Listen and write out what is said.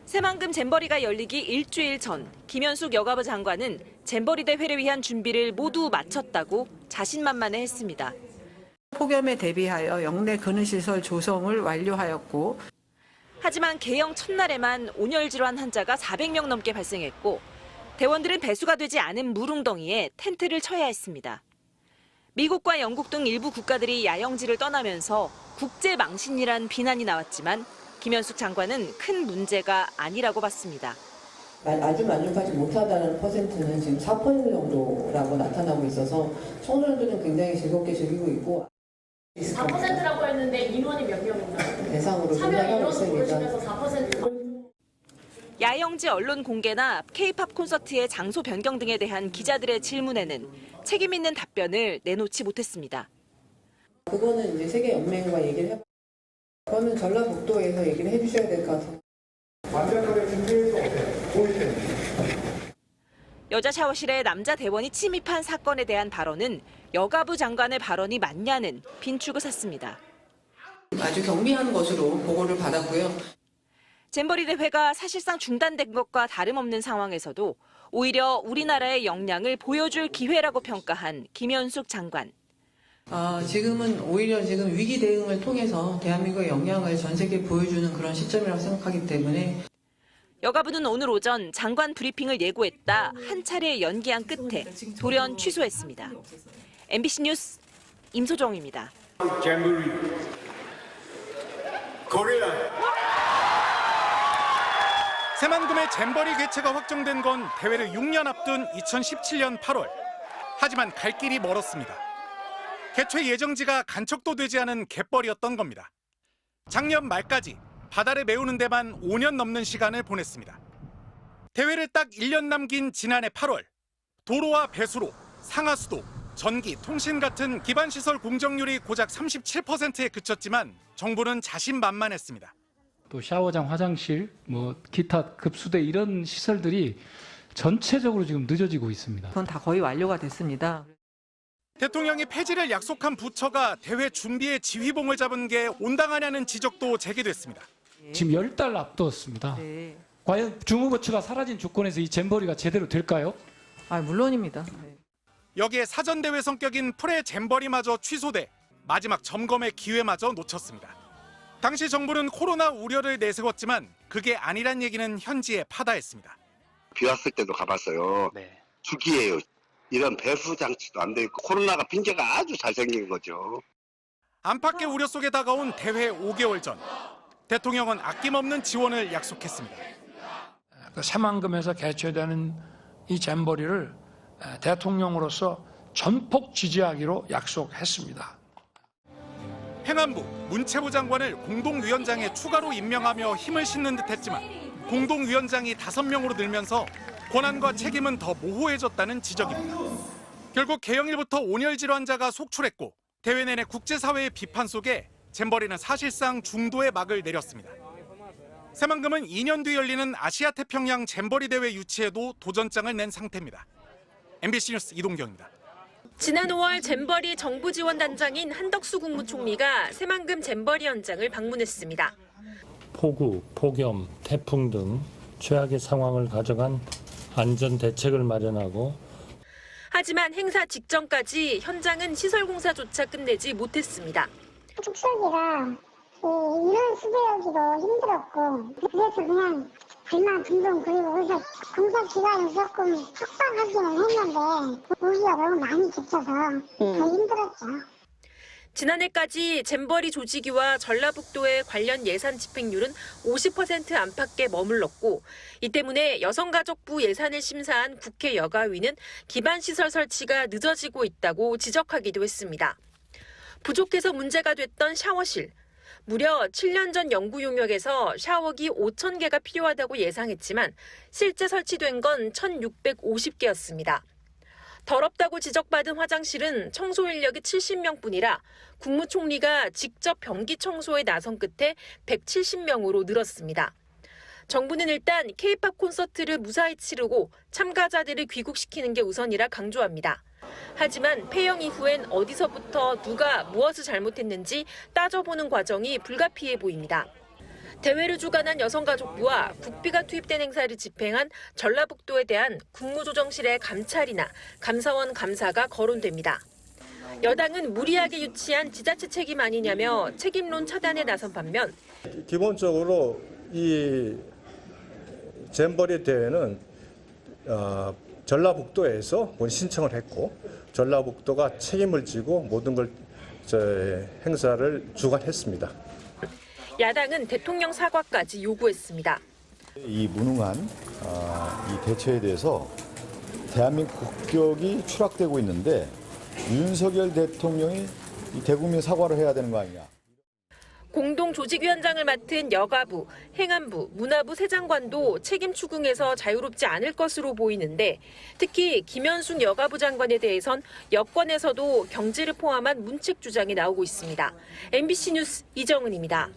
새만금 잼버리가 열리기 일주일 전 김현숙 여가부 장관은 잼버리 대회를 위한 준비를 모두 마쳤다고 자신만만해했습니다. 폭염에 대비하여 영내 근은시설 조성을 완료하였고 하지만 개영 첫날에만 온열 질환 환자가 400명 넘게 발생했고 대원들은 배수가 되지 않은 물웅덩이에 텐트를 쳐야 했습니다. 미국과 영국 등 일부 국가들이 야영지를 떠나면서 국제망신이란 비난이 나왔지만 김현숙 장관은 큰 문제가 아니라고 봤습니다. 아주 만족하지 못하다는 퍼센트는 지금 4% 정도라고 나타나고 있어서 청소년들은 굉장히 즐겁게 즐기고 있고 4%라고 했는데 인원이 몇 명인가요? 대상으로 참여 생각하고 인원 있습니다. 고르시면서 4%. 야영지 언론 공개나 K-팝 콘서트의 장소 변경 등에 대한 기자들의 질문에는 책임 있는 답변을 내놓지 못했습니다. 그거는 이제 세계연맹과 얘기를 해봐. 그거는 전라북도에서 얘기를 해주셔야 될 것 같아요. 여자 샤워실에 남자 대원이 침입한 사건에 대한 발언은 여가부 장관의 발언이 맞냐는 빈축을 샀습니다. 아주 경미한 것으로 보고를 받았고요. 잼버리 대회가 사실상 중단된 것과 다름없는 상황에서도 오히려 우리나라의 역량을 보여줄 기회라고 평가한 김현숙 장관. 지금은 오히려 지금 위기 대응을 통해서 대한민국의 역량을 전 세계에 보여주는 그런 시점이라고 생각하기 때문에 여가부는 오늘 오전 장관 브리핑을 예고했다 한 차례 연기한 끝에 돌연 취소했습니다. MBC 뉴스 임소정입니다. 새만금의 잼버리 개최가 확정된 건 대회를 6년 앞둔 2017년 8월. 하지만 갈 길이 멀었습니다. 개최 예정지가 간척도 되지 않은 갯벌이었던 겁니다. 작년 말까지 바다를 메우는 데만 5년 넘는 시간을 보냈습니다. 대회를 딱 1년 남긴 지난해 8월, 도로와 배수로, 상하수도, 전기, 통신 같은 기반시설 공정률이 고작 37%에 그쳤지만 정부는 자신만만했습니다. 또 샤워장, 화장실, 기타 급수대 이런 시설들이 전체적으로 지금 늦어지고 있습니다. 그건 다 거의 완료가 됐습니다. 대통령이 폐지를 약속한 부처가 대회 준비에 지휘봉을 잡은 게 온당하냐는 지적도 제기됐습니다. 지금 10달 앞두었습니다. 네. 과연 중후부처가 사라진 조건에서 이 잼버리가 제대로 될까요? 물론입니다. 네. 여기에 사전대회 성격인 프레 잼버리마저 취소돼 마지막 점검의 기회마저 놓쳤습니다. 당시 정부는 코로나 우려를 내세웠지만 그게 아니란 얘기는 현지에 파다했습니다. 비 왔을 때도 가봤어요. 네. 죽이에요. 이런 배수 장치도 안 돼 있고 코로나가 핑계가 아주 잘생긴 거죠. 안팎의 우려 속에 다가온 대회 5개월 전 대통령은 아낌없는 지원을 약속했습니다. 새만금에서 개최되는 이 잼버리를 대통령으로서 전폭 지지하기로 약속했습니다. 행안부, 문체부 장관을 공동위원장에 추가로 임명하며 힘을 싣는 듯했지만 공동위원장이 5명으로 늘면서 권한과 책임은 더 모호해졌다는 지적입니다. 결국 개영일부터 온열 질환자가 속출했고 대회 내내 국제사회의 비판 속에 잼버리는 사실상 중도의 막을 내렸습니다. 새만금은 2년 뒤 열리는 아시아 태평양 잼버리 대회 유치에도 도전장을 낸 상태입니다. MBC 뉴스 이동경입니다. 지난 5월 잼버리 정부 지원 단장인 한덕수 국무총리가 새만금 잼버리 현장을 방문했습니다. 폭우, 폭염, 태풍 등 최악의 상황을 가져간 안전 대책을 마련하고 하지만 행사 직전까지 현장은 시설 공사조차 끝내지 못했습니다. 축소기가 인원 수배하기도 힘들었고 그래서 그냥 발만 둥둥 그리고 그래서 공사 기간을 조금 촉박하기는 했는데 우리가 너무 많이 겹쳐서 더 힘들었죠. 지난해까지 잼버리 조직위와 전라북도의 관련 예산 집행률은 50% 안팎에 머물렀고 이 때문에 여성가족부 예산을 심사한 국회 여가위는 기반시설 설치가 늦어지고 있다고 지적하기도 했습니다. 부족해서 문제가 됐던 샤워실. 무려 7년 전 연구 용역에서 샤워기 5,000개가 필요하다고 예상했지만 실제 설치된 건 1,650개였습니다. 더럽다고 지적받은 화장실은 청소 인력이 70명뿐이라 국무총리가 직접 변기 청소에 나선 끝에 170명으로 늘었습니다. 정부는 일단 K-팝 콘서트를 무사히 치르고 참가자들을 귀국시키는 게 우선이라 강조합니다. 하지만 폐영 이후엔 어디서부터 누가 무엇을 잘못했는지 따져보는 과정이 불가피해 보입니다. 대회를 주관한 여성가족부와 국비가 투입된 행사를 집행한 전라북도에 대한 국무조정실의 감찰이나 감사원 감사가 거론됩니다. 여당은 무리하게 유치한 지자체 책임 아니냐며 책임론 차단에 나선 반면 기본적으로 이 잼버리 대회는 전라북도에서 신청을 했고 전라북도가 책임을 지고 모든 걸 행사를 주관했습니다. 야당은 대통령 사과까지 요구했습니다. 이 무능한 이 대처에 대해서 대한민국 국격이 추락되고 있는데 윤석열 대통령이 이 대국민 사과를 해야 되는 거 아니냐. 공동조직위원장을 맡은 여가부, 행안부, 문화부 세 장관도 책임 추궁에서 자유롭지 않을 것으로 보이는데 특히 김현숙 여가부 장관에 대해선 여권에서도 경질을 포함한 문책 주장이 나오고 있습니다. MBC 뉴스 이정은입니다.